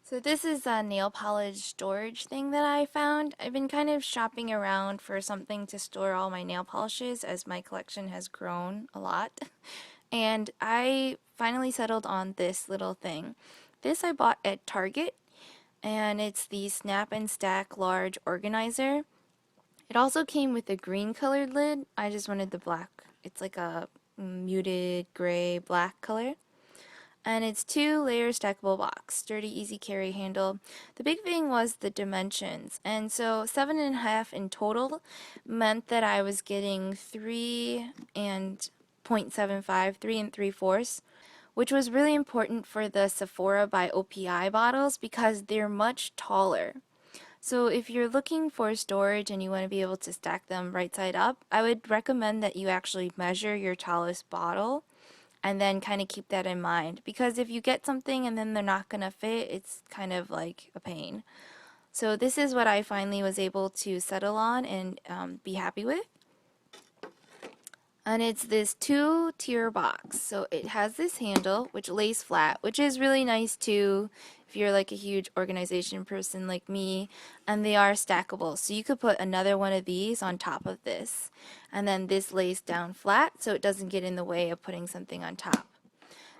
So this is a nail polish storage thing that I found. I've been kind of shopping around for something to store all my nail polishes as my collection has grown a lot. And I finally settled on this little thing. This I bought at Target, and it's the Snap and Stack Large Organizer. It also came with a green colored lid. I just wanted the black. It's like a muted gray black color. And it's 2-layer stackable box, sturdy, easy carry handle. The big thing was the dimensions, and so 7.5 in total meant that I was getting 3 and 0.75, 3 and 3/4, which was really important for the Sephora by OPI bottles because they're much taller. So if you're looking for storage and you want to be able to stack them right side up, I would recommend that you actually measure your tallest bottle and then kind of keep that in mind, because if you get something and then they're not gonna fit, it's kind of like a pain. So this is what I finally was able to settle on and be happy with. And it's this 2-tier box. So it has this handle which lays flat, which is really nice too if you're like a huge organization person like me, and they are stackable. So you could put another one of these on top of this. And then this lays down flat so it doesn't get in the way of putting something on top.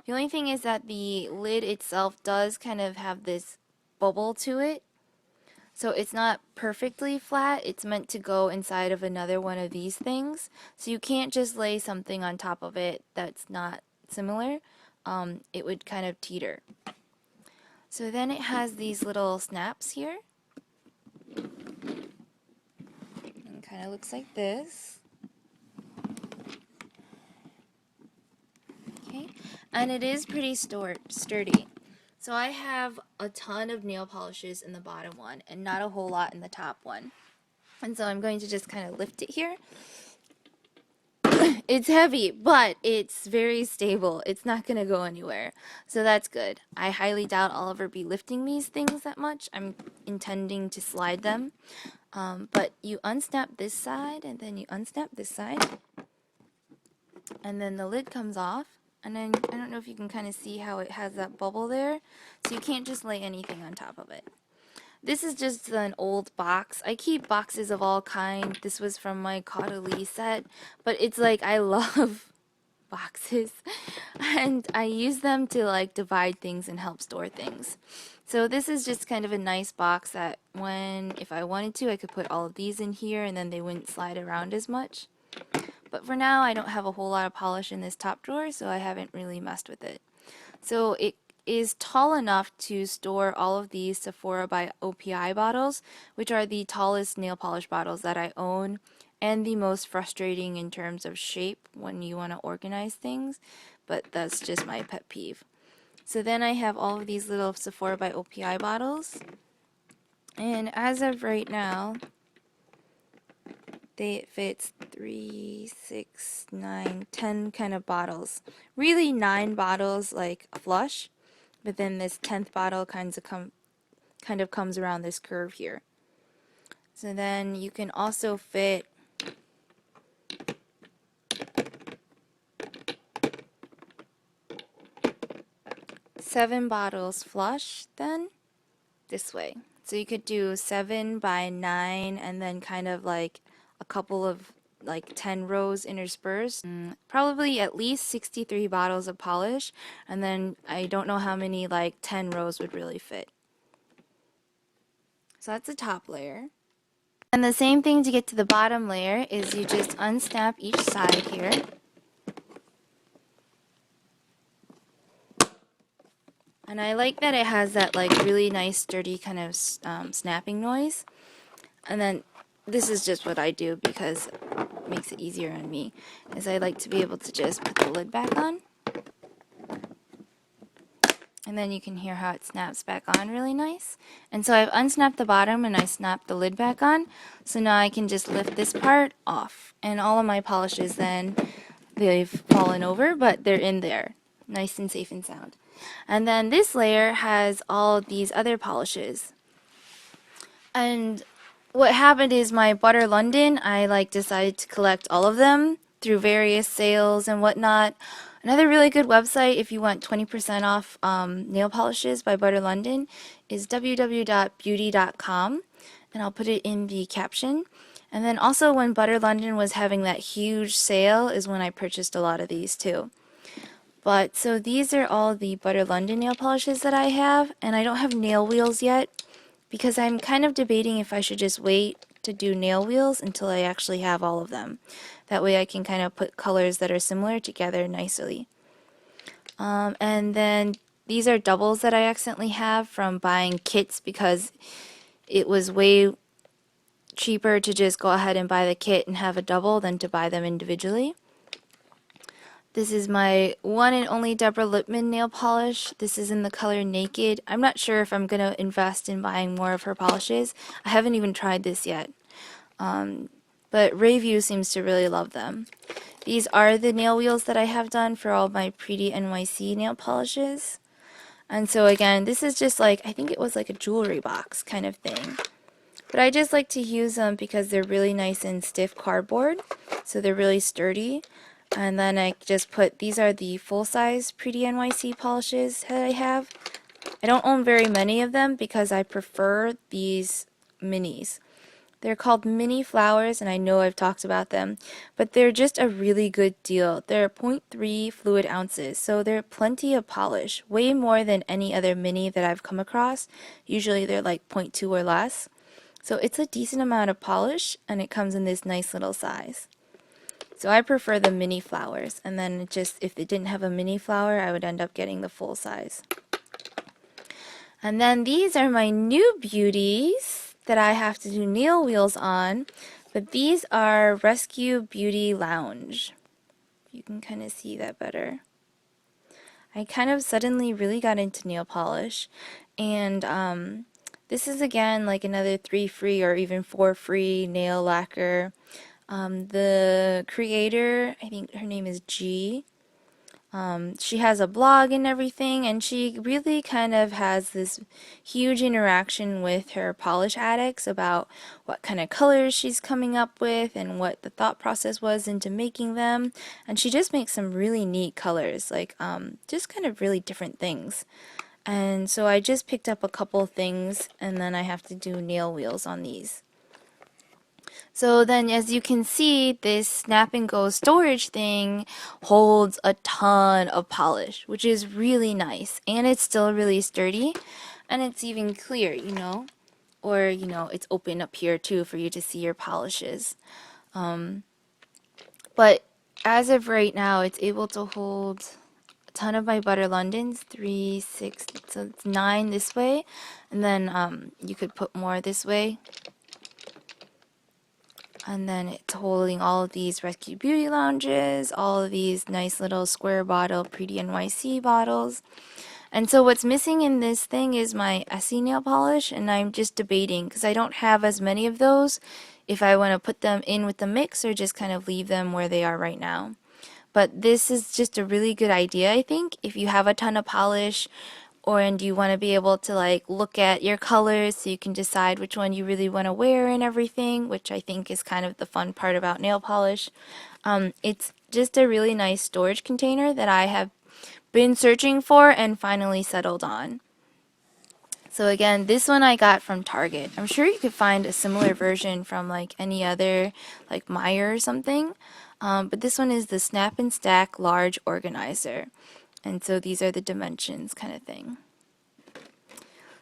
The only thing is that the lid itself does kind of have this bubble to it. So it's not perfectly flat. It's meant to go inside of another one of these things. So you can't just lay something on top of it that's not similar. It would kind of teeter. So then it has these little snaps here. And kind of looks like this. Okay, and it is pretty sturdy. So I have a ton of nail polishes in the bottom one and not a whole lot in the top one. And so I'm going to just kind of lift it here. It's heavy, but it's very stable. It's not going to go anywhere. So that's good. I highly doubt I'll ever be lifting these things that much. I'm intending to slide them. But you unsnap this side and then you unsnap this side. And then the lid comes off. And then, I don't know if you can kind of see how it has that bubble there. So you can't just lay anything on top of it. This is just an old box. I keep boxes of all kinds. This was from my Caudalie set. But it's like, I love boxes. And I use them to like divide things and help store things. So this is just kind of a nice box that if I wanted to, I could put all of these in here and then they wouldn't slide around as much. But for now, I don't have a whole lot of polish in this top drawer, so I haven't really messed with it. So it is tall enough to store all of these Sephora by OPI bottles, which are the tallest nail polish bottles that I own, and the most frustrating in terms of shape when you want to organize things, but that's just my pet peeve. So then I have all of these little Sephora by OPI bottles, and as of right now, it fits 3, 6, 9, 10 kind of bottles. Really 9 bottles like flush, but then this 10th bottle kind of comes around this curve here. So then you can also fit 7 bottles flush then this way. So you could do 7 by 9 and then kind of like a couple of like 10 rows interspersed. Probably at least 63 bottles of polish, and then I don't know how many like 10 rows would really fit. So that's the top layer. And the same thing to get to the bottom layer is you just unsnap each side here. And I like that it has that like really nice sturdy kind of snapping noise. And then this is just what I do because it makes it easier on me, is I like to be able to just put the lid back on. And then you can hear how it snaps back on really nice. And so I've unsnapped the bottom and I snapped the lid back on. So now I can just lift this part off. And all of my polishes then, they've fallen over, but they're in there. Nice and safe and sound. And then this layer has all of these other polishes. And what happened is my Butter London, I like decided to collect all of them through various sales and whatnot. Another really good website if you want 20% off nail polishes by Butter London is www.beauty.com, and I'll put it in the caption. And then also when Butter London was having that huge sale is when I purchased a lot of these too. But so these are all the Butter London nail polishes that I have, and I don't have nail wheels yet because I'm kind of debating if I should just wait to do nail wheels until I actually have all of them. That way I can kind of put colors that are similar together nicely. And then these are doubles that I accidentally have from buying kits because it was way cheaper to just go ahead and buy the kit and have a double than to buy them individually. This is my one and only Deborah Lippmann nail polish. This is in the color Naked. I'm not sure if I'm going to invest in buying more of her polishes. I haven't even tried this yet. But Rayview seems to really love them. These are the nail wheels that I have done for all my Pretty NYC nail polishes. And so again, this is just like, I think it was like a jewelry box kind of thing. But I just like to use them because they're really nice and stiff cardboard. So they're really sturdy. And then I just put, these are the full-size Pretty NYC polishes that I have. I don't own very many of them because I prefer these minis. They're called mini flowers, and I know I've talked about them, but they're just a really good deal. They're 0.3 fluid ounces, so they're plenty of polish, way more than any other mini that I've come across. Usually they're like 0.2 or less. So it's a decent amount of polish, and it comes in this nice little size. So I prefer the mini flowers, and then just if it didn't have a mini flower, I would end up getting the full size. And then these are my new beauties that I have to do nail wheels on, but these are Rescue Beauty Lounge. You can kind of see that better. I kind of suddenly really got into nail polish, and this is again like another 3 free or even 4 free nail lacquer. The creator, I think her name is G. She has a blog and everything, and she really kind of has this huge interaction with her polish addicts about what kind of colors she's coming up with and what the thought process was into making them. And she just makes some really neat colors, like just kind of really different things. And so I just picked up a couple things, and then I have to do nail wheels on these. So then as you can see, this snap and go storage thing holds a ton of polish, which is really nice. And it's still really sturdy, and it's even clear, you know. Or, you know, it's open up here too for you to see your polishes. But as of right now, it's able to hold a ton of my Butter Londons, 3, 6, so it's 9 this way. And then you could put more this way. And then it's holding all of these Rescue Beauty Lounges, all of these nice little square bottle Pretty NYC bottles. And so what's missing in this thing is my Essie nail polish, and I'm just debating because I don't have as many of those if I want to put them in with the mix or just kind of leave them where they are right now. But this is just a really good idea, I think, if you have a ton of polish and you want to be able to like look at your colors so you can decide which one you really want to wear and everything, which I think is kind of the fun part about nail polish. It's just a really nice storage container that I have been searching for and finally settled on. So again, this one I got from Target. I'm sure you could find a similar version from like any other like Meyer or something. But this one is the Snap and Stack Large Organizer. And so these are the dimensions kind of thing.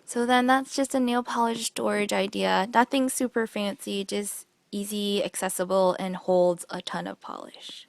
So then that's just a nail polish storage idea. Nothing super fancy, just easy, accessible, and holds a ton of polish.